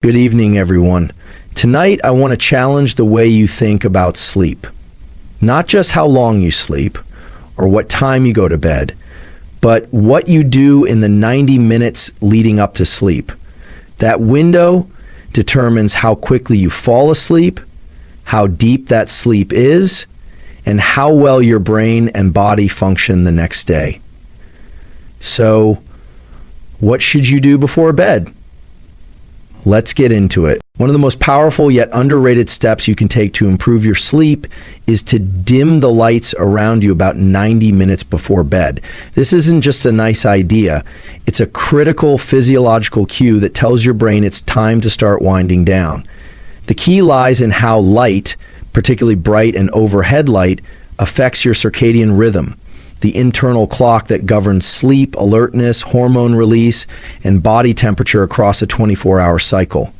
Good evening, everyone. Tonight, I want to challenge the way you think about sleep. Not just how long you sleep or what time you go to bed, but what you do in the 90 minutes leading up to sleep. That window determines how quickly you fall asleep, how deep that sleep is, and how well your brain and body function the next day. So, what should you do before bed? Let's get into it. One of the most powerful yet underrated steps you can take to improve your sleep is to dim the lights around you about 90 minutes before bed. This isn't just a nice idea. It's a critical physiological cue that tells your brain it's time to start winding down. The key lies in how light, particularly bright and overhead light, affects your circadian rhythm, the internal clock that governs sleep, alertness, hormone release, and body temperature across a 24-hour cycle.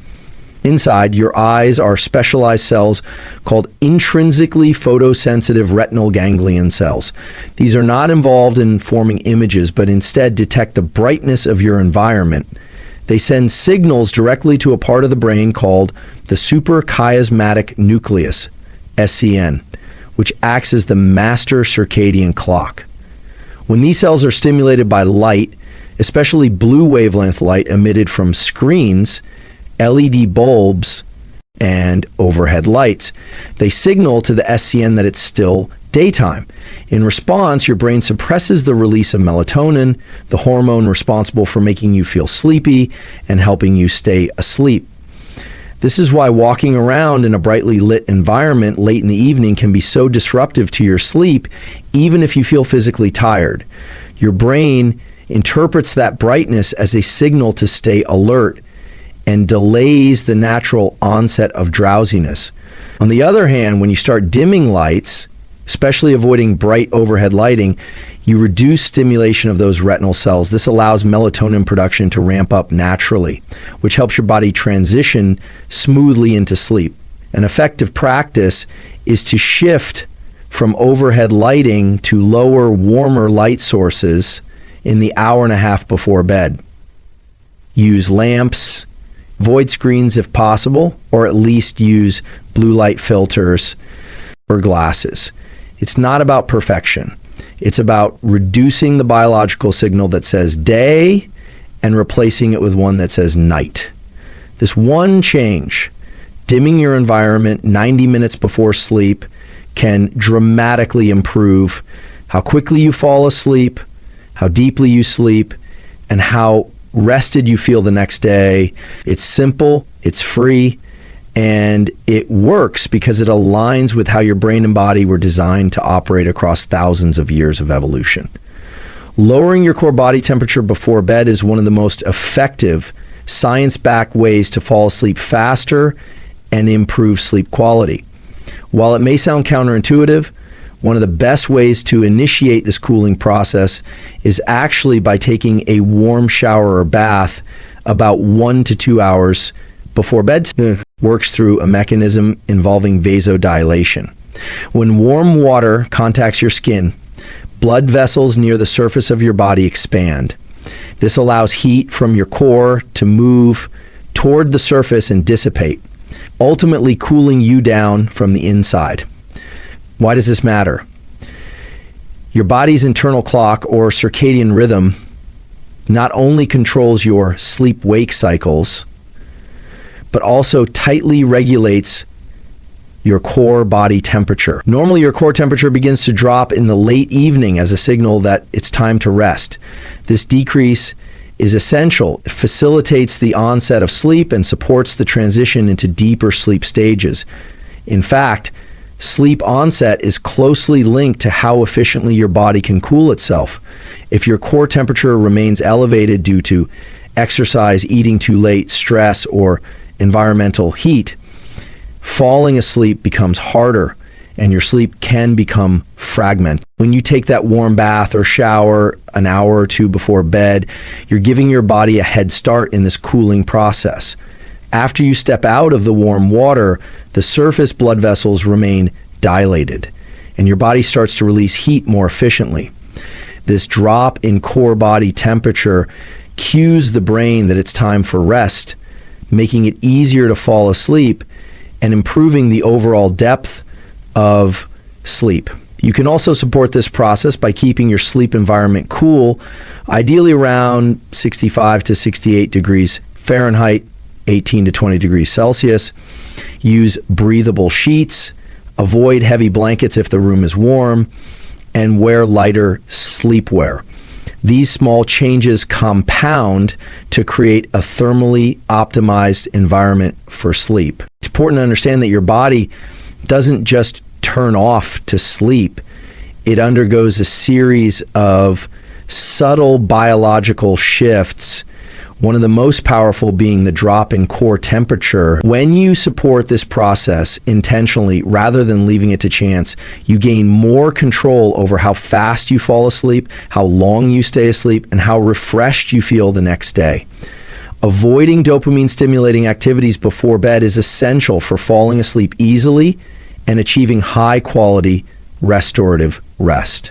Inside, your eyes are specialized cells called intrinsically photosensitive retinal ganglion cells. These are not involved in forming images, but instead detect the brightness of your environment. They send signals directly to a part of the brain called the suprachiasmatic nucleus, SCN, which acts as the master circadian clock. When these cells are stimulated by light, especially blue wavelength light emitted from screens, LED bulbs, and overhead lights, they signal to the SCN that it's still daytime. In response, your brain suppresses the release of melatonin, the hormone responsible for making you feel sleepy and helping you stay asleep. This is why walking around in a brightly lit environment late in the evening can be so disruptive to your sleep, even if you feel physically tired. Your brain interprets that brightness as a signal to stay alert and delays the natural onset of drowsiness. On the other hand, when you start dimming lights, especially avoiding bright overhead lighting, you reduce stimulation of those retinal cells. This allows melatonin production to ramp up naturally, which helps your body transition smoothly into sleep. An effective practice is to shift from overhead lighting to lower, warmer light sources in the hour and a half before bed. Use lamps, avoid screens if possible, or at least use blue light filters or glasses. It's not about perfection. It's about reducing the biological signal that says day and replacing it with one that says night. This one change, dimming your environment 90 minutes before sleep, can dramatically improve how quickly you fall asleep, how deeply you sleep, and how rested you feel the next day. It's simple, it's free, and it works because it aligns with how your brain and body were designed to operate across thousands of years of evolution. Lowering your core body temperature before bed is one of the most effective, science-backed ways to fall asleep faster and improve sleep quality. While it may sound counterintuitive, one of the best ways to initiate this cooling process is actually by taking a warm shower or bath about 1 to 2 hours before bed. Works through a mechanism involving vasodilation. When warm water contacts your skin, blood vessels near the surface of your body expand. This allows heat from your core to move toward the surface and dissipate, ultimately cooling you down from the inside. Why does this matter? Your body's internal clock, or circadian rhythm, not only controls your sleep-wake cycles, but also tightly regulates your core body temperature. Normally, your core temperature begins to drop in the late evening as a signal that it's time to rest. This decrease is essential. It facilitates the onset of sleep and supports the transition into deeper sleep stages. In fact, sleep onset is closely linked to how efficiently your body can cool itself. If your core temperature remains elevated due to exercise, eating too late, stress, or environmental heat, falling asleep becomes harder and your sleep can become fragmented. When you take that warm bath or shower an hour or two before bed, you're giving your body a head start in this cooling process. After you step out of the warm water, the surface blood vessels remain dilated and your body starts to release heat more efficiently. This drop in core body temperature cues the brain that it's time for rest making it easier to fall asleep and improving the overall depth of sleep. You can also support this process by keeping your sleep environment cool, ideally around 65 to 68 degrees Fahrenheit, 18 to 20 degrees Celsius. Use breathable sheets, avoid heavy blankets if the room is warm, and wear lighter sleepwear. These small changes compound to create a thermally optimized environment for sleep. It's important to understand that your body doesn't just turn off to sleep. It undergoes a series of subtle biological shifts, one of the most powerful being the drop in core temperature. When you support this process intentionally rather than leaving it to chance, you gain more control over how fast you fall asleep, how long you stay asleep, and how refreshed you feel the next day. Avoiding dopamine-stimulating activities before bed is essential for falling asleep easily and achieving high-quality restorative rest.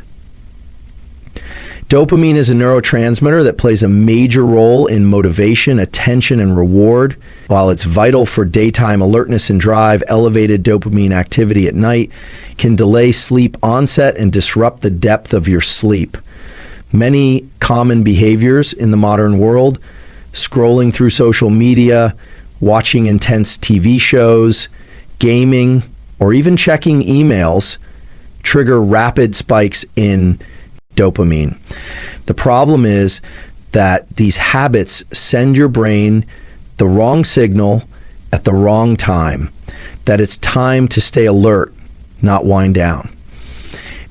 Dopamine is a neurotransmitter that plays a major role in motivation, attention, and reward. While it's vital for daytime alertness and drive, elevated dopamine activity at night can delay sleep onset and disrupt the depth of your sleep. Many common behaviors in the modern world, scrolling through social media, watching intense TV shows, gaming, or even checking emails, trigger rapid spikes in dopamine. The problem is that these habits send your brain the wrong signal at the wrong time, that it's time to stay alert, not wind down.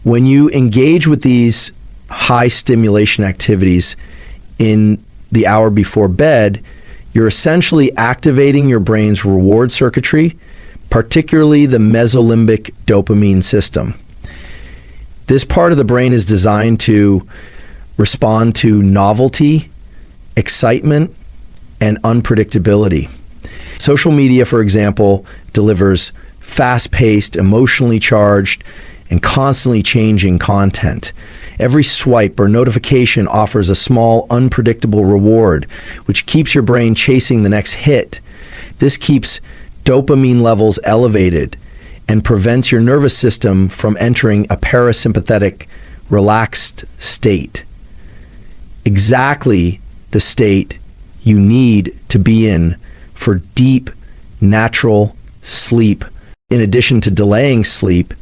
When you engage with these high stimulation activities in the hour before bed, you're essentially activating your brain's reward circuitry, particularly the mesolimbic dopamine system. This part of the brain is designed to respond to novelty, excitement, and unpredictability. Social media, for example, delivers fast-paced, emotionally charged, and constantly changing content. Every swipe or notification offers a small, unpredictable reward, which keeps your brain chasing the next hit. This keeps dopamine levels elevated and prevents your nervous system from entering a parasympathetic, relaxed state. Exactly the state you need to be in for deep, natural sleep. In addition to delaying sleep,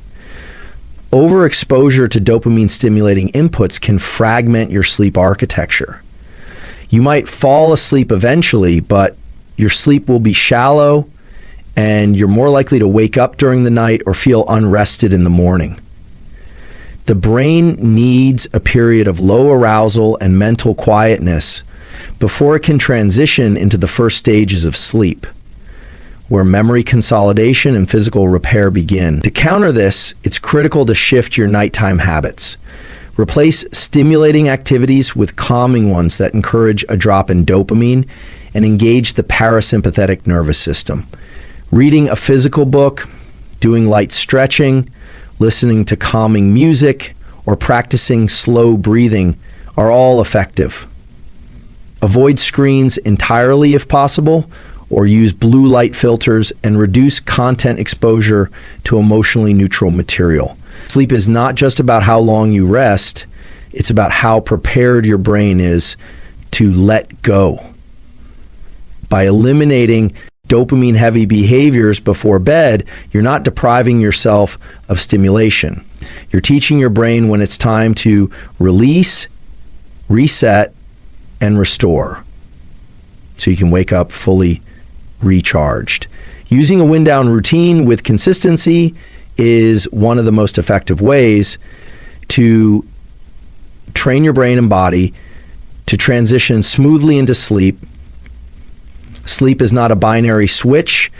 overexposure to dopamine-stimulating inputs can fragment your sleep architecture. You might fall asleep eventually, but your sleep will be shallow, and you're more likely to wake up during the night or feel unrested in the morning. The brain needs a period of low arousal and mental quietness before it can transition into the first stages of sleep, where memory consolidation and physical repair begin. To counter this, it's critical to shift your nighttime habits. Replace stimulating activities with calming ones that encourage a drop in dopamine and engage the parasympathetic nervous system. Reading a physical book, doing light stretching, listening to calming music, or practicing slow breathing are all effective. Avoid screens entirely if possible, or use blue light filters and reduce content exposure to emotionally neutral material. Sleep is not just about how long you rest, it's about how prepared your brain is to let go. By eliminating dopamine-heavy behaviors before bed, you're not depriving yourself of stimulation. You're teaching your brain when it's time to release, reset, and restore, so you can wake up fully recharged. Using a wind-down routine with consistency is one of the most effective ways to train your brain and body to transition smoothly into sleep. Sleep is not a binary switch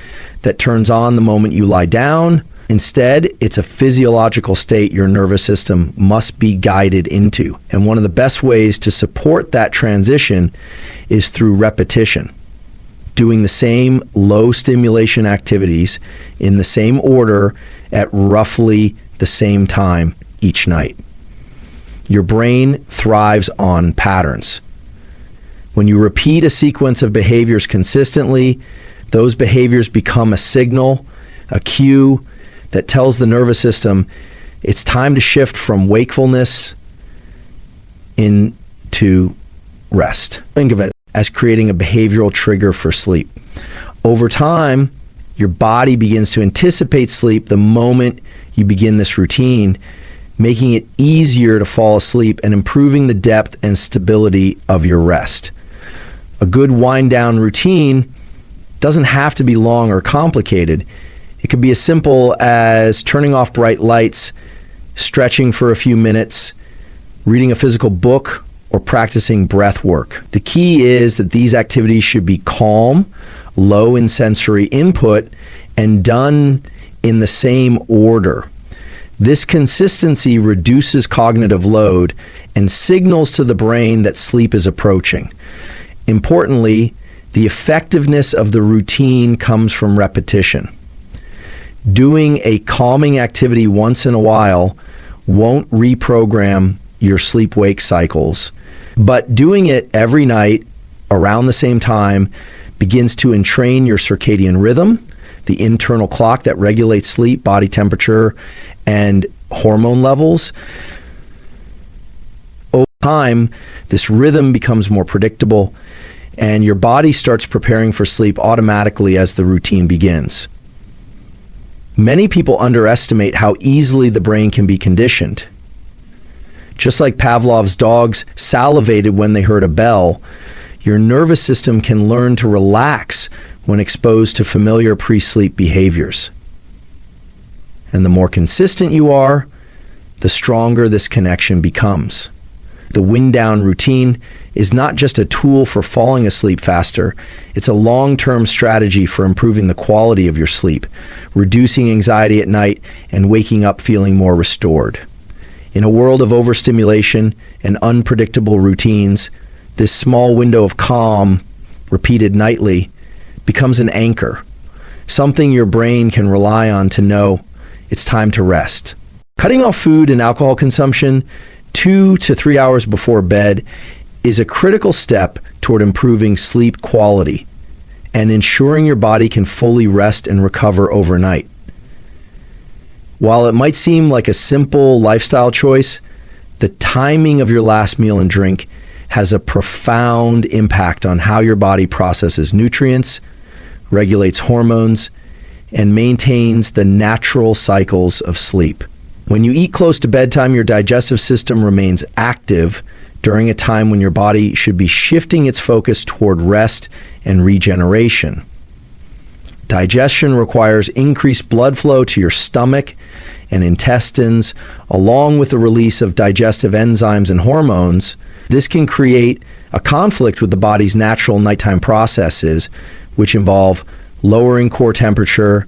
that turns on the moment you lie down. Instead, it's a physiological state your nervous system must be guided into. And one of the best ways to support that transition is through repetition. Doing the same low stimulation activities in the same order at roughly the same time each night. Your brain thrives on patterns. When you repeat a sequence of behaviors consistently, those behaviors become a signal, a cue that tells the nervous system it's time to shift from wakefulness into rest. Think of it as creating a behavioral trigger for sleep. Over time, your body begins to anticipate sleep the moment you begin this routine, making it easier to fall asleep and improving the depth and stability of your rest. A good wind-down routine doesn't have to be long or complicated. It could be as simple as turning off bright lights, stretching for a few minutes, reading a physical book, or practicing breath work. The key is that these activities should be calm, low in sensory input, and done in the same order. This consistency reduces cognitive load and signals to the brain that sleep is approaching. Importantly, the effectiveness of the routine comes from repetition. Doing a calming activity once in a while won't reprogram your sleep-wake cycles, but doing it every night around the same time begins to entrain your circadian rhythm, the internal clock that regulates sleep, body temperature, and hormone levels. Over time, this rhythm becomes more predictable, and your body starts preparing for sleep automatically as the routine begins. Many people underestimate how easily the brain can be conditioned. Just like Pavlov's dogs salivated when they heard a bell, your nervous system can learn to relax when exposed to familiar pre-sleep behaviors. And the more consistent you are, the stronger this connection becomes. The wind-down routine is not just a tool for falling asleep faster, it's a long-term strategy for improving the quality of your sleep, reducing anxiety at night, and waking up feeling more restored. In a world of overstimulation and unpredictable routines, this small window of calm, repeated nightly, becomes an anchor, something your brain can rely on to know it's time to rest. Cutting off food and alcohol consumption 2 to 3 hours before bed is a critical step toward improving sleep quality and ensuring your body can fully rest and recover overnight. While it might seem like a simple lifestyle choice, the timing of your last meal and drink has a profound impact on how your body processes nutrients, regulates hormones, and maintains the natural cycles of sleep. When you eat close to bedtime, your digestive system remains active during a time when your body should be shifting its focus toward rest and regeneration. Digestion requires increased blood flow to your stomach and intestines, along with the release of digestive enzymes and hormones. This can create a conflict with the body's natural nighttime processes, which involve lowering core temperature,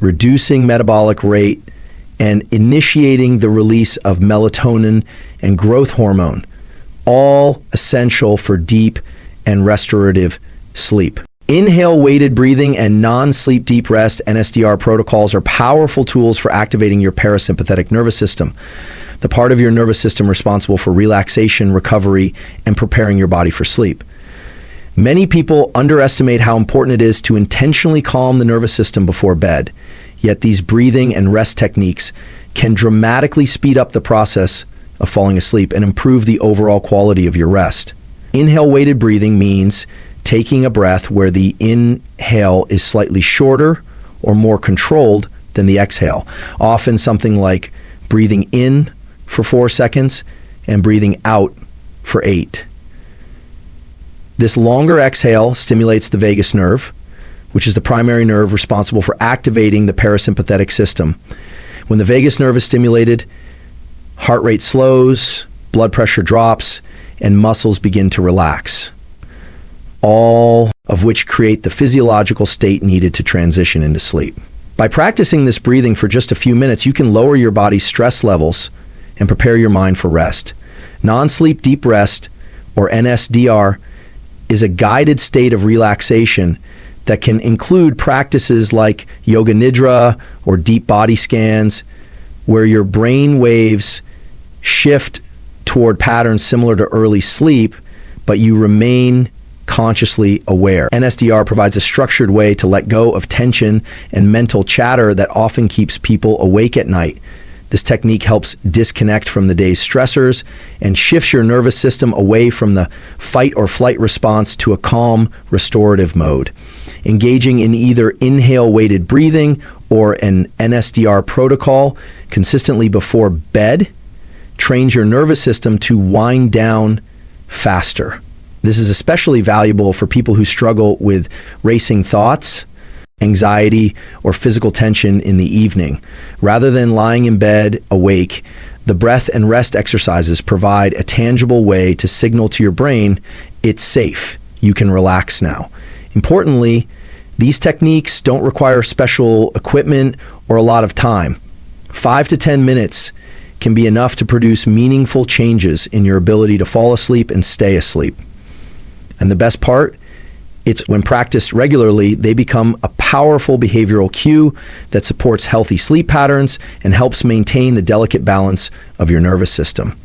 reducing metabolic rate, and initiating the release of melatonin and growth hormone, all essential for deep and restorative sleep. Inhale weighted breathing and non-sleep deep rest NSDR protocols are powerful tools for activating your parasympathetic nervous system, the part of your nervous system responsible for relaxation, recovery, and preparing your body for sleep. Many people underestimate how important it is to intentionally calm the nervous system before bed, yet these breathing and rest techniques can dramatically speed up the process of falling asleep and improve the overall quality of your rest. Inhale weighted breathing means taking a breath where the inhale is slightly shorter or more controlled than the exhale. Often something like breathing in for 4 seconds and breathing out for 8. This longer exhale stimulates the vagus nerve, which is the primary nerve responsible for activating the parasympathetic system. When the vagus nerve is stimulated, heart rate slows, blood pressure drops, and muscles begin to relax, all of which create the physiological state needed to transition into sleep. By practicing this breathing for just a few minutes, you can lower your body's stress levels and prepare your mind for rest. Non-sleep deep rest, or NSDR, is a guided state of relaxation that can include practices like yoga nidra or deep body scans, where your brain waves shift toward patterns similar to early sleep, but you remain consciously aware. NSDR provides a structured way to let go of tension and mental chatter that often keeps people awake at night. This technique helps disconnect from the day's stressors and shifts your nervous system away from the fight or flight response to a calm, restorative mode. Engaging in either inhale-weighted breathing or an NSDR protocol consistently before bed trains your nervous system to wind down faster. This is especially valuable for people who struggle with racing thoughts, anxiety, or physical tension in the evening. Rather than lying in bed awake, the breath and rest exercises provide a tangible way to signal to your brain, it's safe, you can relax now. Importantly, these techniques don't require special equipment or a lot of time. 5 to 10 minutes can be enough to produce meaningful changes in your ability to fall asleep and stay asleep. And the best part, it's when practiced regularly, they become a powerful behavioral cue that supports healthy sleep patterns and helps maintain the delicate balance of your nervous system.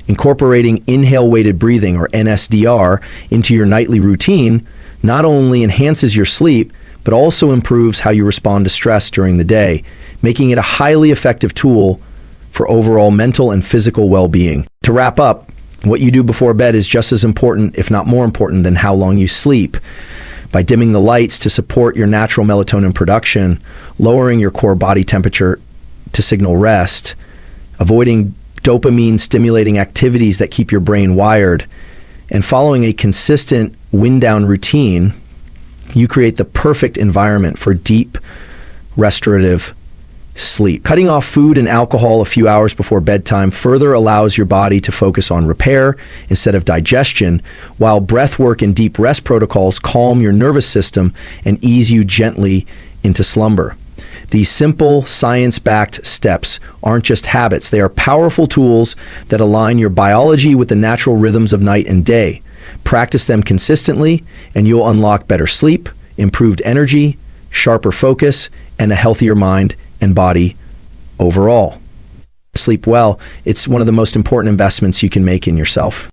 Incorporating inhale-weighted breathing, or NSDR, into your nightly routine not only enhances your sleep, but also improves how you respond to stress during the day, making it a highly effective tool for overall mental and physical well-being. To wrap up, what you do before bed is just as important, if not more important, than how long you sleep. By dimming the lights to support your natural melatonin production, lowering your core body temperature to signal rest, avoiding dopamine-stimulating activities that keep your brain wired, and following a consistent wind-down routine, you create the perfect environment for deep, restorative sleep. Cutting off food and alcohol a few hours before bedtime further allows your body to focus on repair instead of digestion, while breathwork and deep rest protocols calm your nervous system and ease you gently into slumber. These simple, science-backed steps aren't just habits. They are powerful tools that align your biology with the natural rhythms of night and day. Practice them consistently, and you'll unlock better sleep, improved energy, sharper focus, and a healthier mind and body overall. Sleep well. It's one of the most important investments you can make in yourself.